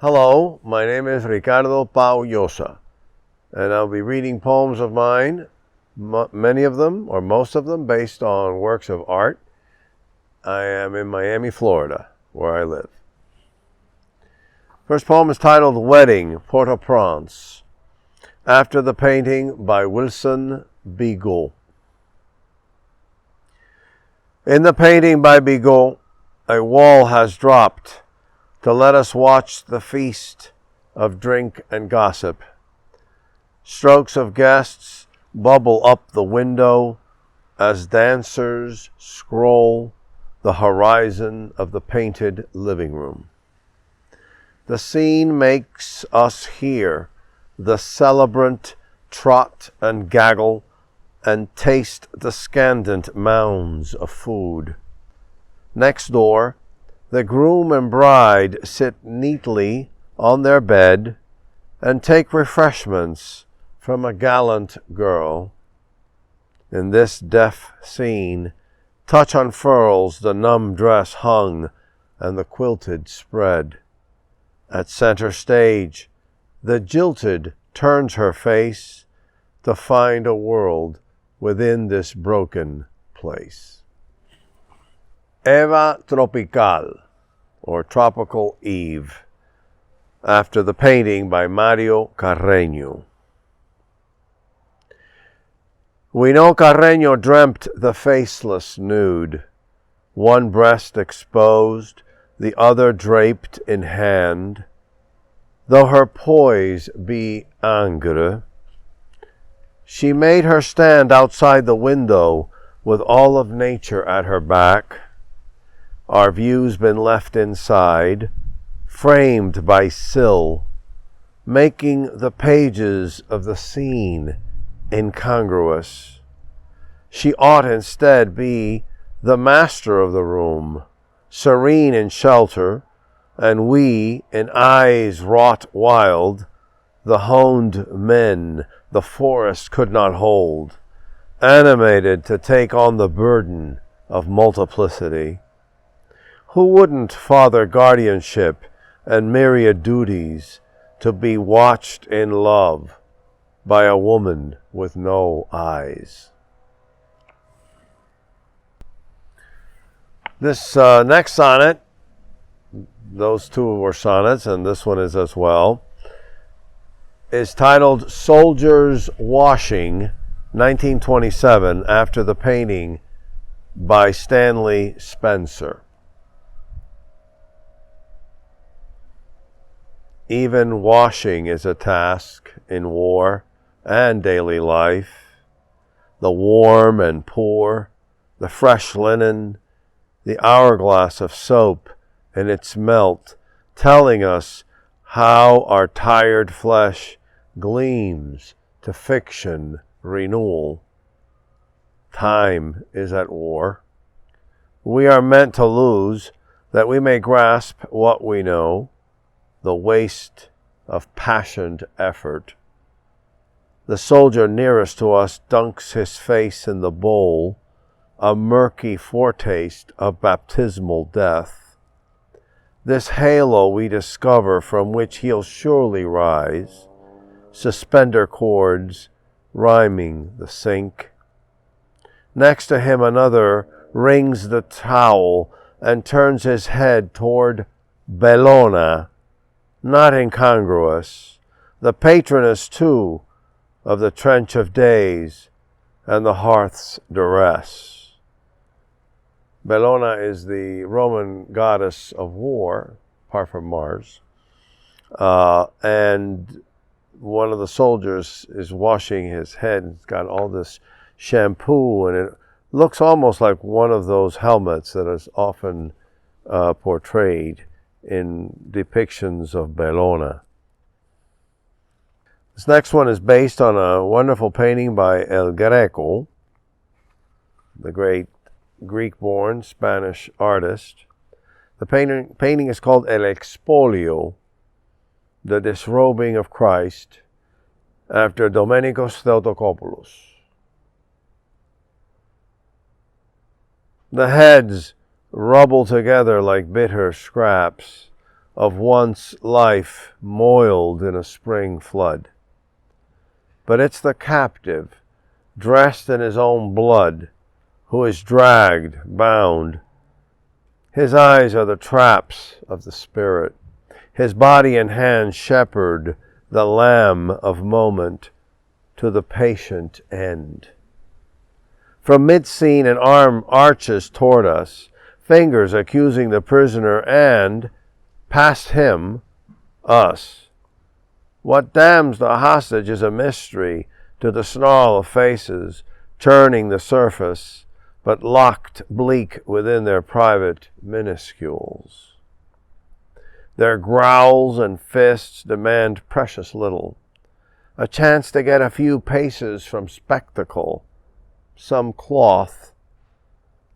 Hello, my name is Ricardo Pau-Llosa, and I'll be reading poems of mine, many of them, or most of them, based on works of art. I am in Miami, Florida, where I live. First poem is titled Wedding, Port-au-Prince, after the painting by Wilson Bigaud. In the painting by Bigaud, a wall has dropped to let us watch the feast of drink and gossip. Strokes of guests bubble up the window as dancers scroll the horizon of the painted living room. The scene makes us hear the celebrant trot and gaggle and taste the scandent mounds of food. Next door, the groom and bride sit neatly on their bed and take refreshments from a gallant girl. In this deaf scene, touch unfurls the numb dress hung and the quilted spread. At center stage, the jilted turns her face to find a world within this broken place. Eva Tropical, or Tropical Eve, after the painting by Mario Carreño. We know Carreño dreamt the faceless nude, one breast exposed, the other draped in hand. Though her poise be angre, she made her stand outside the window with all of nature at her back. Our view's been left inside, framed by sill, making the pages of the scene incongruous. She ought instead be the master of the room, serene in shelter, and we, in eyes wrought wild, the honed men the forest could not hold, animated to take on the burden of multiplicity. Who wouldn't father guardianship and myriad duties to be watched in love by a woman with no eyes? This next sonnet, those two were sonnets, and this one is as well, is titled Soldiers Washing, 1927, after the painting by Stanley Spencer. Even washing is a task in war and daily life. The warm and poor, the fresh linen, the hourglass of soap in its melt, telling us how our tired flesh gleams to fiction renewal. Time is at war. We are meant to lose that we may grasp what we know, the waste of passioned effort. The soldier nearest to us dunks his face in the bowl, a murky foretaste of baptismal death. This halo we discover from which he'll surely rise, suspender cords rhyming the sink. Next to him another wrings the towel and turns his head toward Bellona, not incongruous, the patroness too of the trench of days and the hearth's duress. Bellona is the Roman goddess of war, apart from Mars, and one of the soldiers is washing his head. He's got all this shampoo, and it looks almost like one of those helmets that is often portrayed in depictions of Bellona. This next one is based on a wonderful painting by El Greco, the great Greek-born Spanish artist. The painting is called El Expolio, the disrobing of Christ, after Domenicos Theotokopoulos. The heads rubble together like bitter scraps, of once life moiled in a spring flood. But it's the captive, dressed in his own blood, who is dragged, bound. His eyes are the traps of the spirit. His body and hands shepherd the lamb of moment to the patient end. From mid-scene an arm arches toward us, fingers accusing the prisoner and, past him, us. What damns the hostage is a mystery to the snarl of faces, churning the surface, but locked bleak within their private minuscules. Their growls and fists demand precious little, a chance to get a few paces from spectacle, some cloth.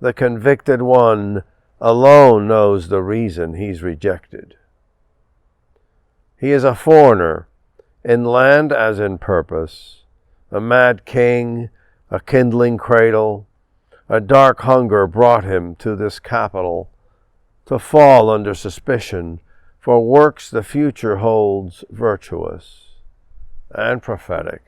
The convicted one alone knows the reason he's rejected. He is a foreigner, in land as in purpose, a mad king, a kindling cradle. A dark hunger brought him to this capital, to fall under suspicion for works the future holds virtuous and prophetic.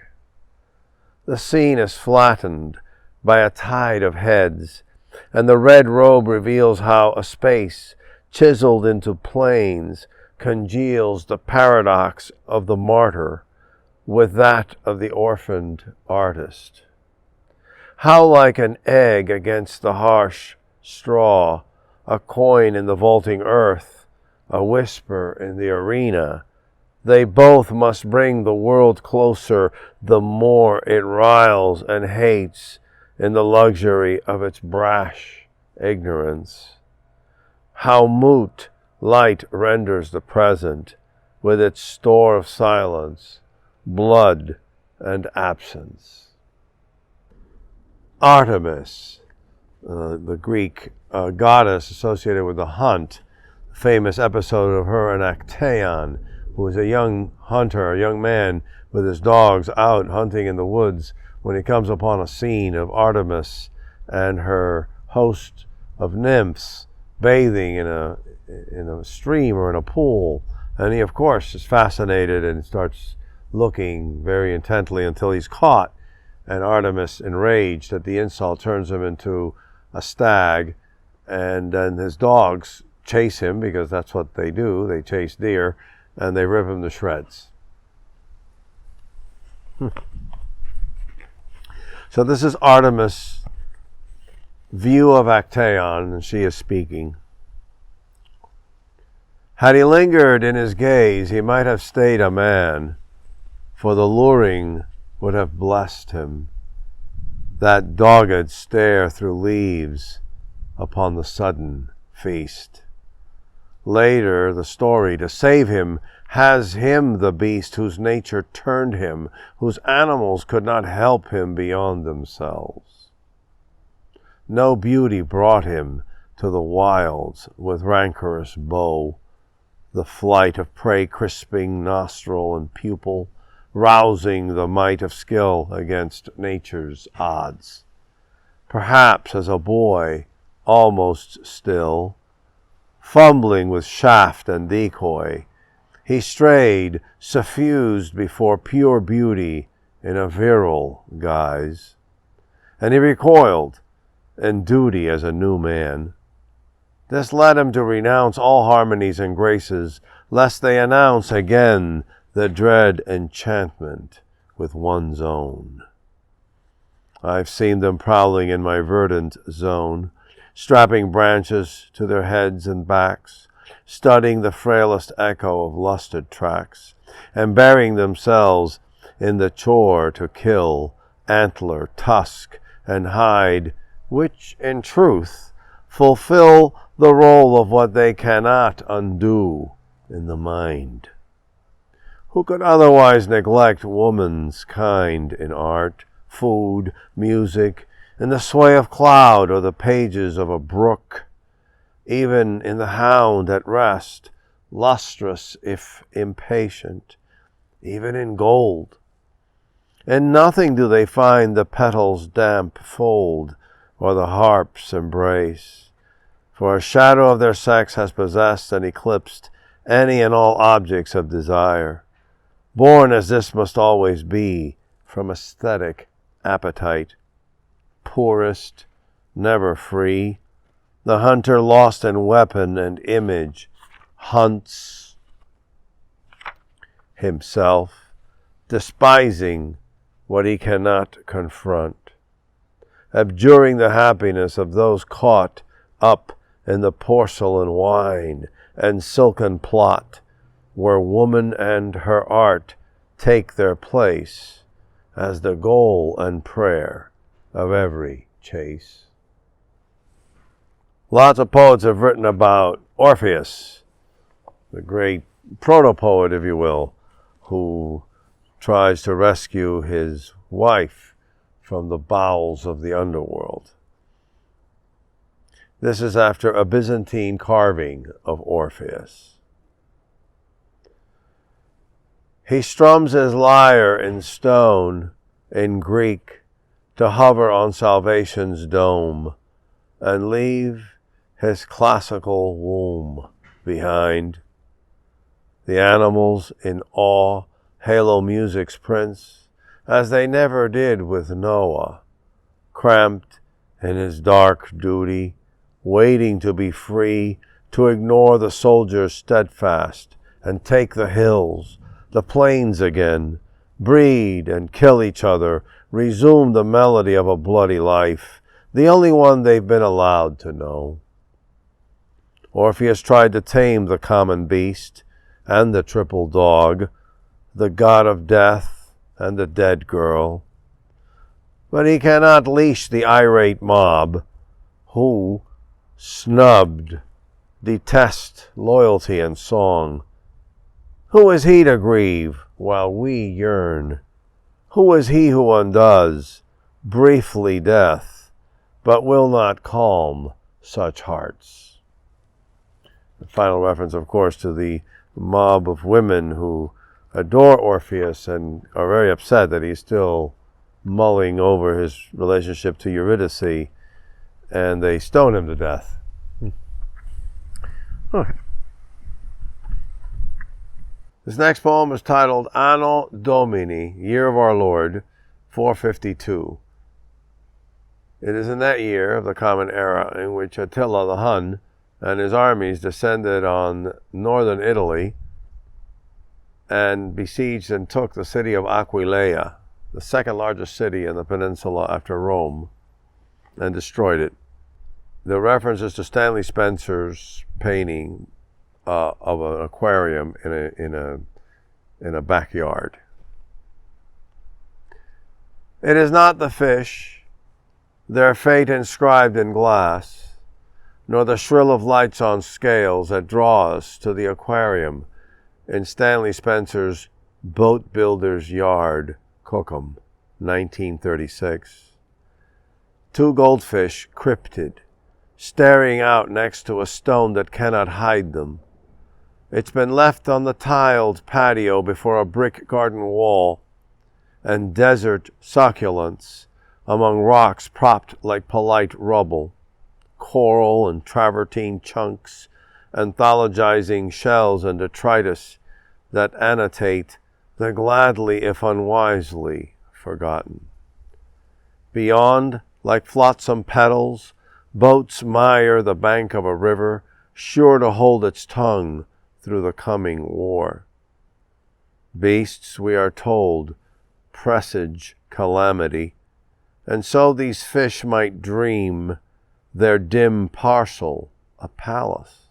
The scene is flattened by a tide of heads, and the red robe reveals how a space chiseled into planes congeals the paradox of the martyr with that of the orphaned artist. How like an egg against the harsh straw, a coin in the vaulting earth, a whisper in the arena, they both must bring the world closer the more it riles and hates in the luxury of its brash ignorance. How moot light renders the present with its store of silence, blood, and absence. Artemis, the Greek goddess associated with the hunt, famous episode of her and Actaeon, who was a young hunter, a young man with his dogs out hunting in the woods, when he comes upon a scene of Artemis and her host of nymphs bathing in a stream or in a pool. And he, of course, is fascinated and starts looking very intently until he's caught. And Artemis, enraged at the insult, turns him into a stag, and then his dogs chase him, because that's what they do. They chase deer, and they rip him to shreds. So this is Artemis' view of Actaeon, and she is speaking. Had he lingered in his gaze, he might have stayed a man, for the luring would have blessed him, that dogged stare through leaves upon the sudden feast. Later, the story, to save him, has him the beast whose nature turned him, whose animals could not help him beyond themselves. No beauty brought him to the wilds with rancorous bow, the flight of prey crisping nostril and pupil, rousing the might of skill against nature's odds. Perhaps as a boy, almost still, fumbling with shaft and decoy, he strayed, suffused before pure beauty in a virile guise, and he recoiled in duty as a new man. This led him to renounce all harmonies and graces, lest they announce again the dread enchantment with one's own. I've seen them prowling in my verdant zone, strapping branches to their heads and backs, studying the frailest echo of lusted tracks, and burying themselves in the chore to kill, antler, tusk, and hide, which, in truth, fulfill the role of what they cannot undo in the mind. Who could otherwise neglect woman's kind in art, food, music, in the sway of cloud or the pages of a brook, even in the hound at rest, lustrous if impatient, even in gold? In nothing do they find the petal's damp fold or the harp's embrace, for a shadow of their sex has possessed and eclipsed any and all objects of desire, born as this must always be from aesthetic appetite, poorest, never free, the hunter lost in weapon and image hunts himself, despising what he cannot confront, abjuring the happiness of those caught up in the porcelain wine and silken plot, where woman and her art take their place as the goal and prayer of every chase. Lots of poets have written about Orpheus, the great proto-poet, if you will, who tries to rescue his wife from the bowels of the underworld. This is after a Byzantine carving of Orpheus. He strums his lyre in stone, in Greek, to hover on salvation's dome, and leave his classical womb behind. The animals in awe halo music's prince, as they never did with Noah, cramped in his dark duty, waiting to be free, to ignore the soldiers steadfast, and take the hills, the plains again, breed and kill each other, resume the melody of a bloody life, the only one they've been allowed to know. Orpheus tried to tame the common beast and the triple dog, the god of death and the dead girl. But he cannot leash the irate mob who, snubbed, detest loyalty and song. Who is he to grieve while we yearn? Who is he who undoes briefly death, but will not calm such hearts? The final reference, of course, to the mob of women who adore Orpheus and are very upset that he's still mulling over his relationship to Eurydice, and they stone him to death. Okay. This next poem is titled Anno Domini, Year of Our Lord, 452. It is in that year of the Common Era in which Attila the Hun and his armies descended on northern Italy and besieged and took the city of Aquileia, the second largest city in the peninsula after Rome, and destroyed it. The reference is to Stanley Spencer's painting of an aquarium in a backyard. It is not the fish, their fate inscribed in glass, nor the shrill of lights on scales that draw us to the aquarium in Stanley Spencer's Boat Builder's Yard, Cookham, 1936. Two goldfish cryptid, staring out next to a stone that cannot hide them. It's been left on the tiled patio before a brick garden wall, and desert succulents among rocks propped like polite rubble, coral and travertine chunks, anthologizing shells and detritus that annotate the gladly if unwisely forgotten. Beyond, like flotsam petals, boats mire the bank of a river, sure to hold its tongue through the coming war. Beasts, we are told, presage calamity, and so these fish might dream their dim parcel a palace.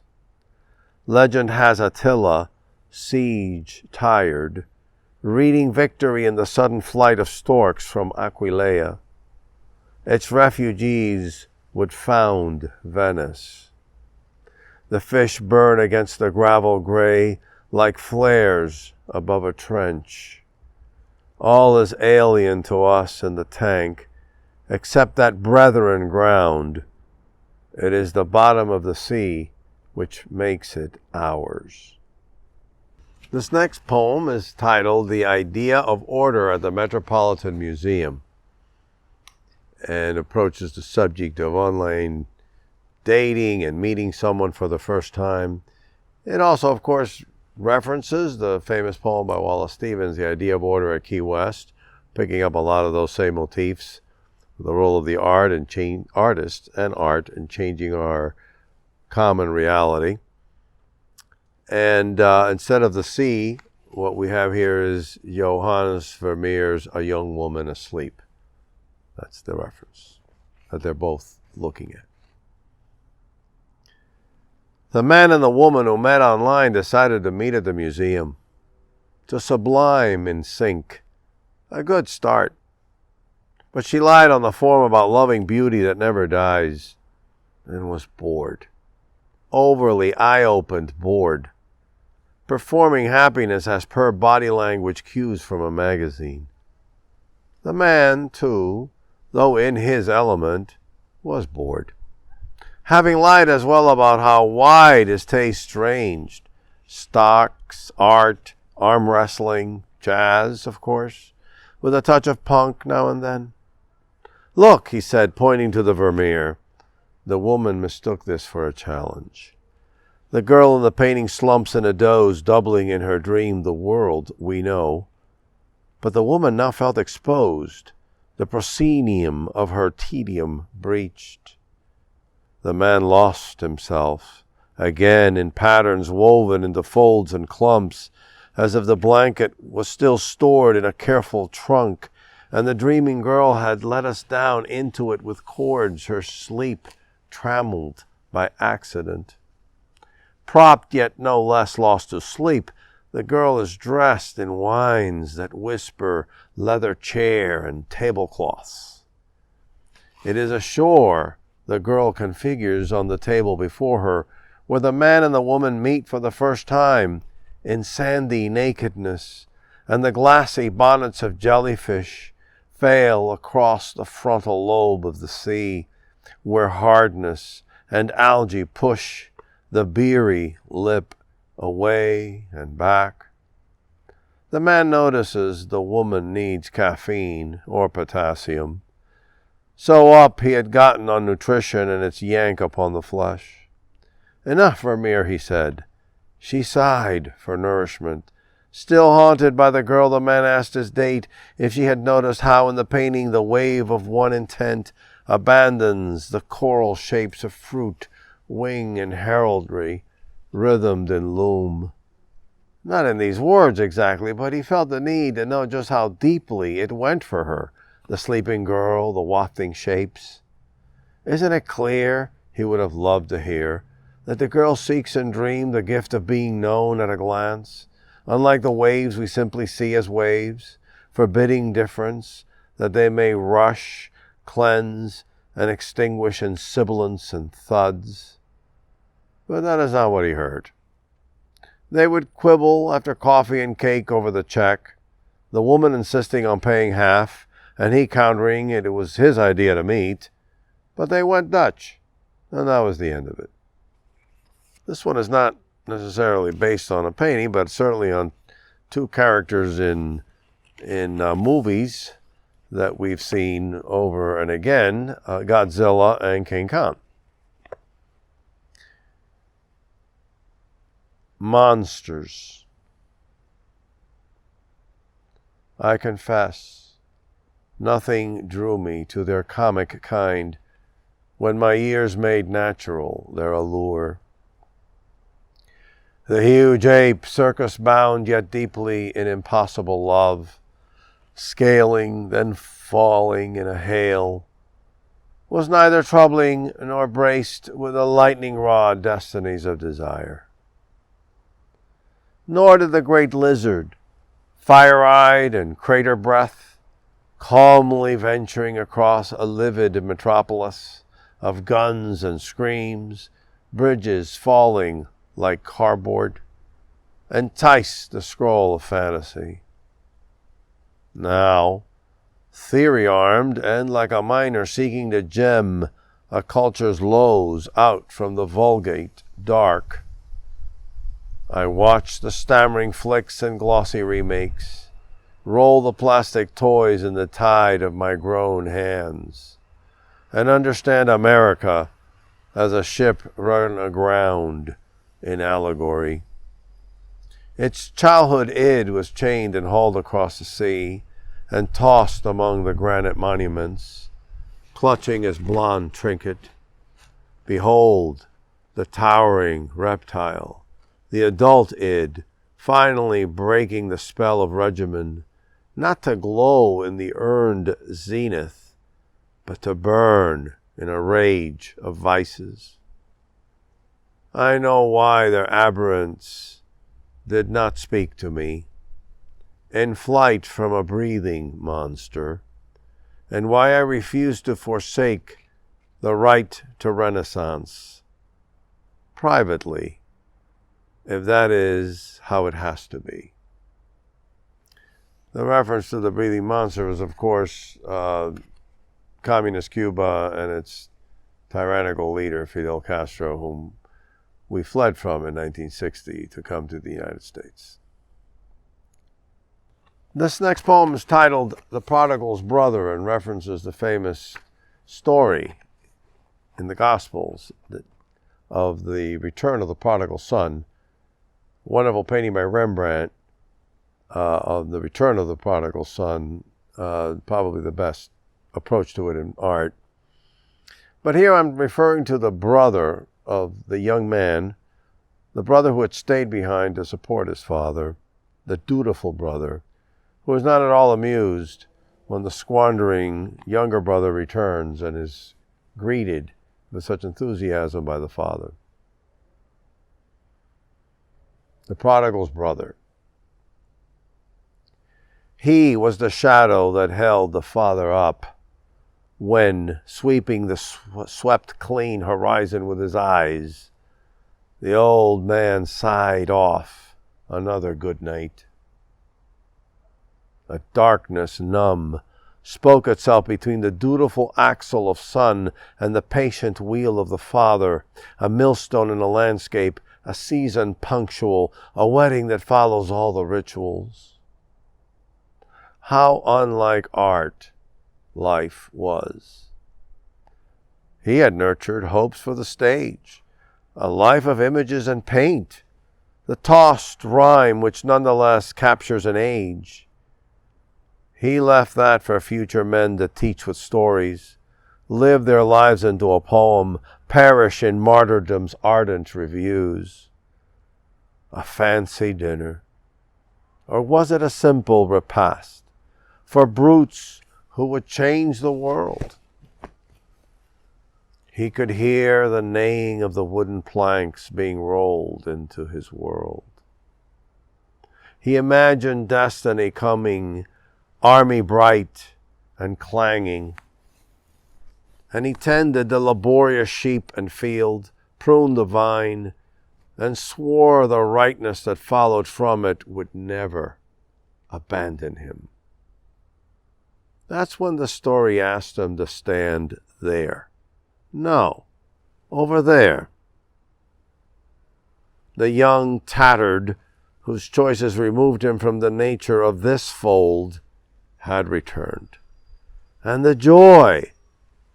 Legend has Attila, siege tired, reading victory in the sudden flight of storks from Aquileia. Its refugees would found Venice. The fish burn against the gravel gray like flares above a trench. All is alien to us in the tank, except that brethren ground. It is the bottom of the sea which makes it ours. This next poem is titled The Idea of Order at the Metropolitan Museum, and approaches the subject of online dating and meeting someone for the first time It also, of course, references the famous poem by Wallace Stevens, The Idea of Order at Key West, picking up a lot of those same motifs, the role of the artist and art in changing our common reality. And instead of the sea, what we have here is Johannes Vermeer's A Young Woman Asleep. That's the reference that they're both looking at. The man and the woman who met online decided to meet at the museum, to sublime in sync. A good start. But she lied on the form about loving beauty that never dies, and was bored. Overly eye-opened bored. Performing happiness as per body language cues from a magazine. The man, too, though in his element, was bored. Having lied as well about how wide his taste ranged. Stocks, art, arm wrestling, jazz, of course, with a touch of punk now and then. Look, he said, pointing to the Vermeer. The woman mistook this for a challenge. The girl in the painting slumps in a doze, doubling in her dream the world we know. But the woman now felt exposed, the proscenium of her tedium breached. The man lost himself, again in patterns woven into folds and clumps, as if the blanket was still stored in a careful trunk, and the dreaming girl had let us down into it with cords, her sleep trammeled by accident. Propped yet no less lost to sleep, the girl is dressed in wines that whisper leather chair and tablecloths. It is a shore the girl configures on the table before her, where the man and the woman meet for the first time in sandy nakedness, and the glassy bonnets of jellyfish fail across the frontal lobe of the sea, where hardness and algae push the beery lip away and back. The man notices the woman needs caffeine or potassium. So up he had gotten on nutrition and its yank upon the flesh. Enough, Vermeer, he said. She sighed for nourishment. Still haunted by the girl, the man asked his date if she had noticed how in the painting the wave of one intent abandons the choral shapes of fruit, wing, and heraldry, rhythmed in loom. Not in these words exactly, but he felt the need to know just how deeply it went for her, the sleeping girl, the wafting shapes. Isn't it clear, he would have loved to hear, that the girl seeks in dream the gift of being known at a glance, unlike the waves we simply see as waves, forbidding difference, that they may rush, cleanse, and extinguish in sibilance and thuds. But that is not what he heard. They would quibble after coffee and cake over the check, the woman insisting on paying half, and he countering it was his idea to meet. But they went Dutch, and that was the end of it. This one is not necessarily based on a painting, but certainly on two characters in movies that we've seen over and again, Godzilla and King Kong. Monsters. I confess, nothing drew me to their comic kind when my years made natural their allure. The huge ape, circus-bound yet deeply in impossible love, scaling, then falling in a hail, was neither troubling nor braced with the lightning-rod destinies of desire. Nor did the great lizard, fire-eyed and crater-breath, calmly venturing across a livid metropolis of guns and screams, bridges falling like cardboard, entice the scroll of fantasy. Now, theory-armed and like a miner seeking to gem a culture's lows out from the vulgate dark, I watch the stammering flicks and glossy remakes, roll the plastic toys in the tide of my grown hands, and understand America as a ship run aground in allegory. Its childhood id was chained and hauled across the sea and tossed among the granite monuments, clutching his blonde trinket. Behold, the towering reptile, the adult id, finally breaking the spell of regimen, not to glow in the earned zenith, but to burn in a rage of vices. I know why their aberrance did not speak to me, in flight from a breathing monster, and why I refused to forsake the right to Renaissance, privately, if that is how it has to be. The reference to the breathing monster was, of course, communist Cuba and its tyrannical leader, Fidel Castro, whom we fled from in 1960 to come to the United States. This next poem is titled The Prodigal's Brother and references the famous story in the Gospels of the return of the prodigal son. Wonderful painting by Rembrandt of the return of the prodigal son, probably the best approach to it in art. But here I'm referring to the brother of the young man, the brother who had stayed behind to support his father, the dutiful brother, who is not at all amused when the squandering younger brother returns and is greeted with such enthusiasm by the father. The prodigal's brother. He was the shadow that held the father up when, sweeping the swept clean horizon with his eyes, the old man sighed off another good night. A darkness numb spoke itself between the dutiful axle of son and the patient wheel of the father, a millstone in a landscape, a season punctual, a wedding that follows all the rituals. How unlike art life was. He had nurtured hopes for the stage, a life of images and paint, the tossed rhyme which nonetheless captures an age. He left that for future men to teach with stories, live their lives into a poem, perish in martyrdom's ardent reviews. A fancy dinner, or was it a simple repast for brutes who would change the world? He could hear the neighing of the wooden planks being rolled into his world. He imagined destiny coming, army bright and clanging. And he tended the laborious sheep and field, pruned the vine, and swore the rightness that followed from it would never abandon him. That's when the story asked him to stand there. No, over there. The young tattered, whose choices removed him from the nature of this fold, had returned. And the joy,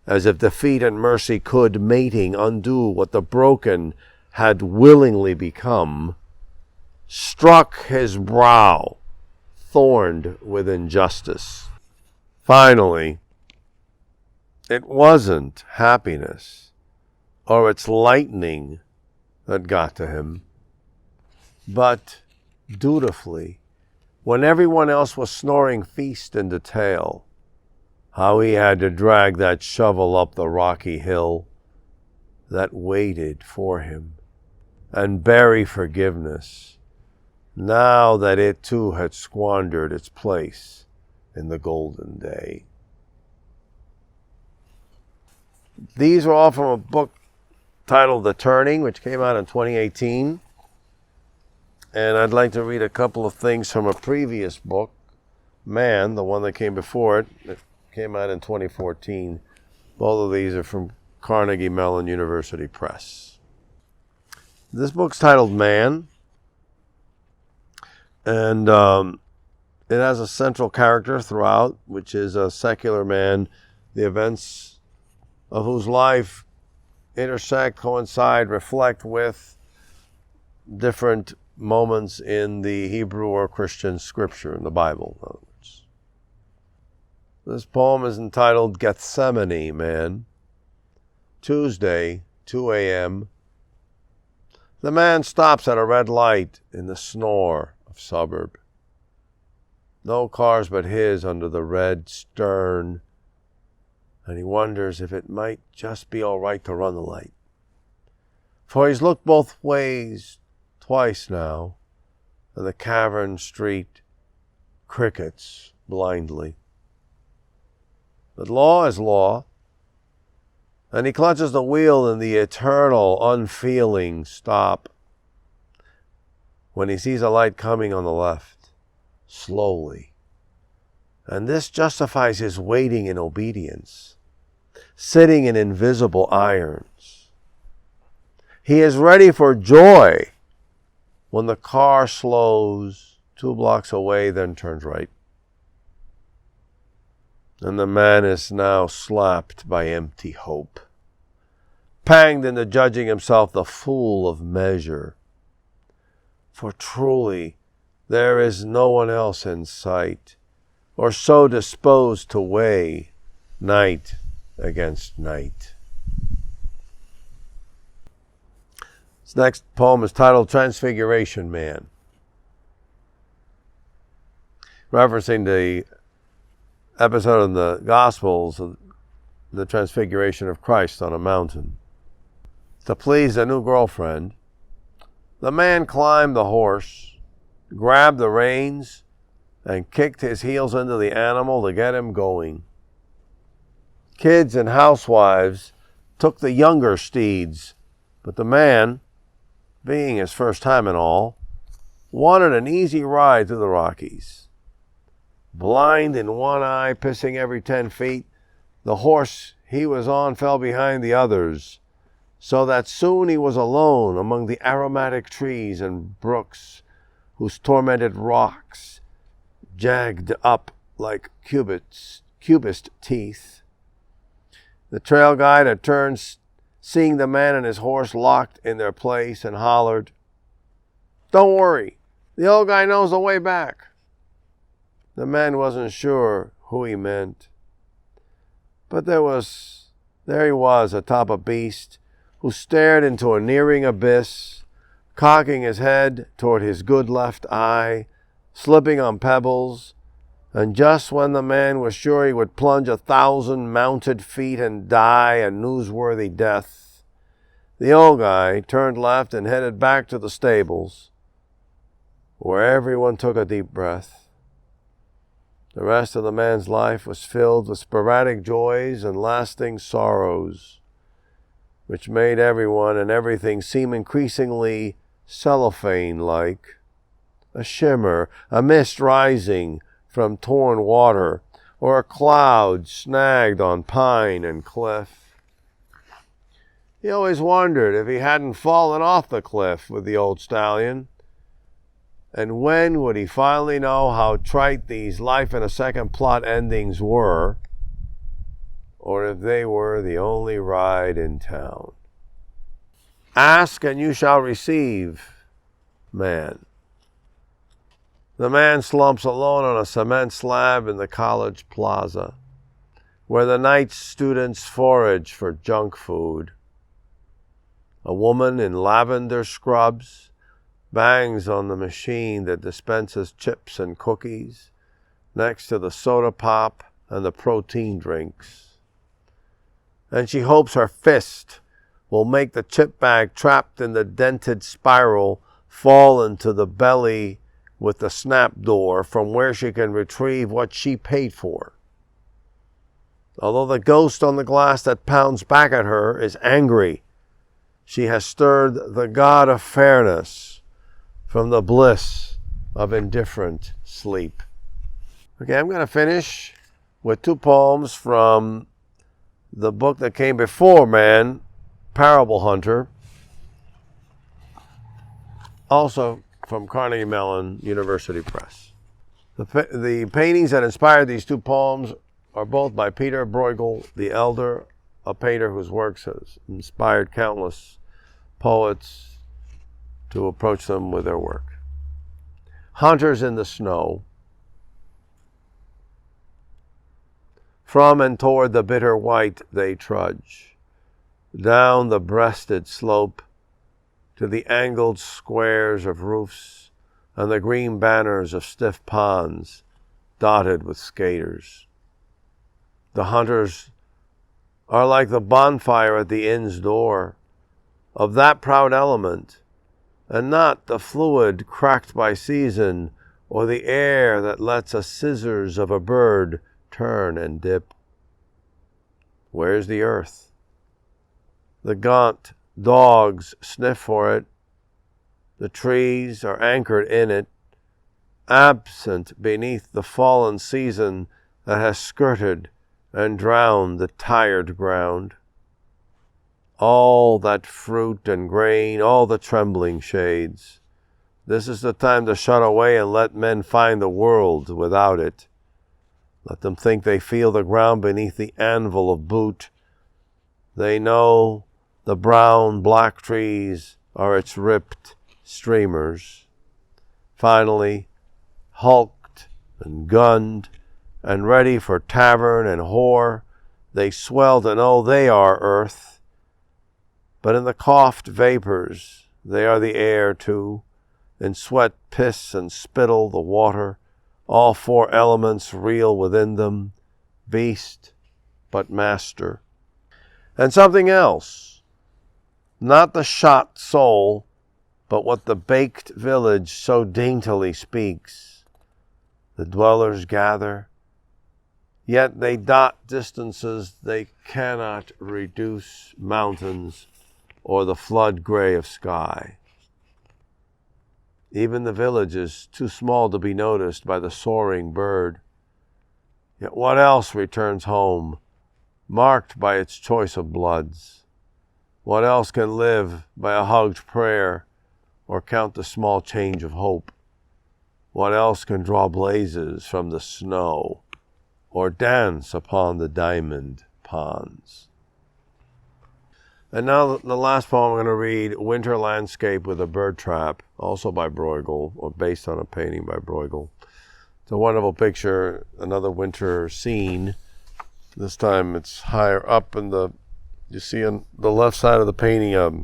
as if defeat and mercy could, mating, undo what the broken had willingly become, struck his brow, thorned with injustice. Finally, it wasn't happiness or its lightning that got to him, but dutifully, when everyone else was snoring feast in detail, how he had to drag that shovel up the rocky hill that waited for him and bury forgiveness, now that it too had squandered its place in the golden day. These are all from a book titled The Turning, which came out in 2018. And I'd like to read a couple of things from a previous book, Man, the one that came before it. It came out in 2014. Both of these are from Carnegie Mellon University Press. This book's titled Man, and it has a central character throughout, which is a secular man, the events of whose life intersect, coincide, reflect with different moments in the Hebrew or Christian scripture, in the Bible, in other words. This poem is entitled Gethsemane Man. Tuesday, 2 a.m. The man stops at a red light in the snore of suburb. No cars but his under the red stern, and he wonders if it might just be all right to run the light. For he's looked both ways twice now, and the cavern street crickets blindly. But law is law, and he clutches the wheel in the eternal, unfeeling stop when he sees a light coming on the left, slowly. And this justifies his waiting in obedience, sitting in invisible irons. He is ready for joy when the car slows 2 blocks away, then turns right. And the man is now slapped by empty hope, panged into judging himself the fool of measure. For truly there is no one else in sight, or so disposed to weigh night against night. This next poem is titled Transfiguration Man, referencing the episode in the Gospels of the Transfiguration of Christ on a mountain. To please a new girlfriend, the man climbed the horse, grabbed the reins, and kicked his heels into the animal to get him going. Kids and housewives took the younger steeds, but the man, being his first time and all, wanted an easy ride through the Rockies. Blind in one eye, pissing every 10 feet, the horse he was on fell behind the others, so that soon he was alone among the aromatic trees and brooks whose tormented rocks jagged up like cubist teeth. The trail guide had turned, seeing the man and his horse locked in their place, and hollered, "Don't worry, the old guy knows the way back." The man wasn't sure who he meant. But there he was atop a beast who stared into a nearing abyss, cocking his head toward his good left eye, slipping on pebbles, and just when the man was sure he would plunge 1,000 mounted feet and die a newsworthy death, the old guy turned left and headed back to the stables, where everyone took a deep breath. The rest of the man's life was filled with sporadic joys and lasting sorrows, which made everyone and everything seem increasingly cellophane-like, a shimmer, a mist rising from torn water, or a cloud snagged on pine and cliff. He always wondered if he hadn't fallen off the cliff with the old stallion, and when would he finally know how trite these life-in-a-second plot endings were, or if they were the only ride in town. Ask and you shall receive, man. The man slumps alone on a cement slab in the college plaza, where the night students forage for junk food. A woman in lavender scrubs bangs on the machine that dispenses chips and cookies next to the soda pop and the protein drinks. And she hopes her fist will make the chip bag trapped in the dented spiral fall into the belly with the snap door from where she can retrieve what she paid for. Although the ghost on the glass that pounds back at her is angry, she has stirred the god of fairness from the bliss of indifferent sleep. Okay, I'm going to finish with 2 poems from the book that came before Man, Parable Hunter, also from Carnegie Mellon University Press. The paintings that inspired these 2 poems are both by Pieter Bruegel the Elder, a painter whose works has inspired countless poets, to approach them with their work. Hunters in the snow. From and toward the bitter white they trudge, down the breasted slope to the angled squares of roofs and the green banners of stiff ponds dotted with skaters. The hunters are like the bonfire at the inn's door, of that proud element, and not the fluid cracked by season, or the air that lets a scissors of a bird turn and dip. Where's the earth? The gaunt dogs sniff for it. The trees are anchored in it, absent beneath the fallen season that has skirted and drowned the tired ground. All that fruit and grain, all the trembling shades. This is the time to shut away and let men find the world without it. Let them think they feel the ground beneath the anvil of boot. They know the brown, black trees are its ripped streamers. Finally, hulked and gunned and ready for tavern and whore, they swell to know they are earth. But in the coughed vapors, they are the air too. In sweat, piss, and spittle, the water, all four elements reel within them, beast but master. And something else, not the shot soul, but what the baked village so daintily speaks. The dwellers gather, yet they dot distances they cannot reduce mountains or the flood gray of sky. Even the village is too small to be noticed by the soaring bird. Yet what else returns home, marked by its choice of bloods? What else can live by a hugged prayer or count the small change of hope? What else can draw blazes from the snow or dance upon the diamond ponds? And now the last poem I'm going to read, Winter Landscape with a Bird Trap, also by Bruegel, or based on a painting by Bruegel. It's a wonderful picture, another winter scene. This time it's higher up in you see on the left side of the painting a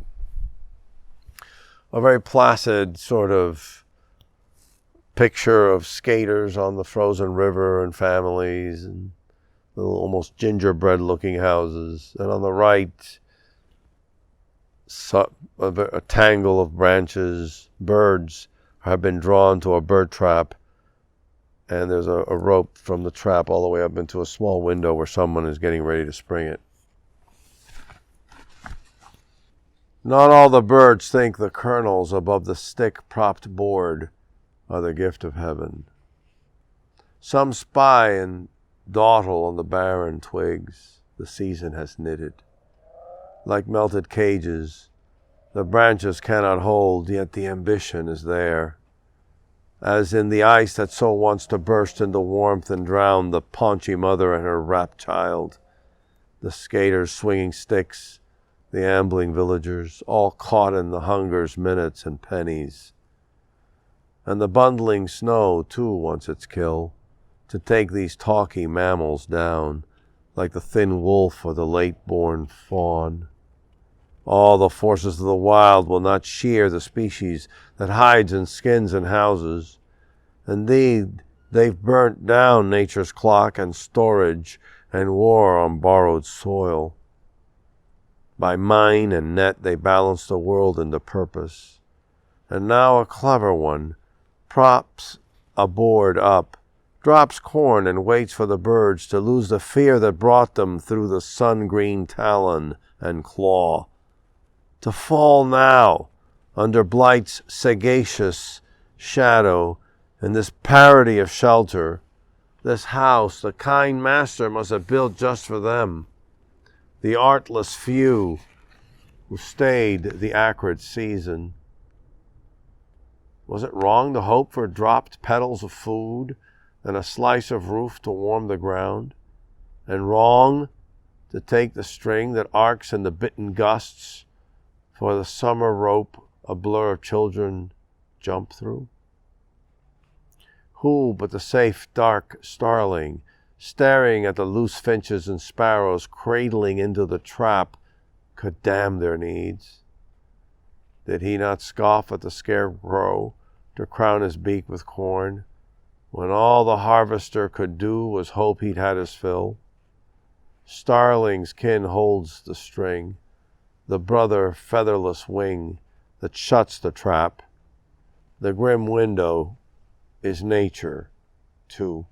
very placid sort of picture of skaters on the frozen river and families and little almost gingerbread looking houses. And on the right, a tangle of branches. Birds have been drawn to a bird trap, and there's a rope from the trap all the way up into a small window where someone is getting ready to spring it. Not all the birds think the kernels above the stick-propped board are the gift of heaven. Some spy and dawdle on the barren twigs the season has knitted. Like melted cages, the branches cannot hold, yet the ambition is there. As in the ice that so wants to burst into warmth and drown the paunchy mother and her rapt child, the skaters swinging sticks, the ambling villagers, all caught in the hunger's minutes and pennies. And the bundling snow, too, wants its kill, to take these talky mammals down, like the thin wolf or the late-born fawn. All the forces of the wild will not shear the species that hides in skins and houses. Indeed, they've burnt down nature's clock and storage and war on borrowed soil. By mine and net they balance the world into purpose. And now a clever one props a board up, drops corn and waits for the birds to lose the fear that brought them through the sun-green talon and claw. To fall now under Blight's sagacious shadow in this parody of shelter, this house the kind master must have built just for them, the artless few who stayed the acrid season. Was it wrong to hope for dropped petals of food and a slice of roof to warm the ground? And wrong to take the string that arcs in the bitten gusts for the summer rope a blur of children jump through? Who but the safe, dark starling, staring at the loose finches and sparrows cradling into the trap, could damn their needs? Did he not scoff at the scarecrow to crown his beak with corn, when all the harvester could do was hope he'd had his fill? Starling's kin holds the string, the brother featherless wing that shuts the trap. The grim window is nature, too.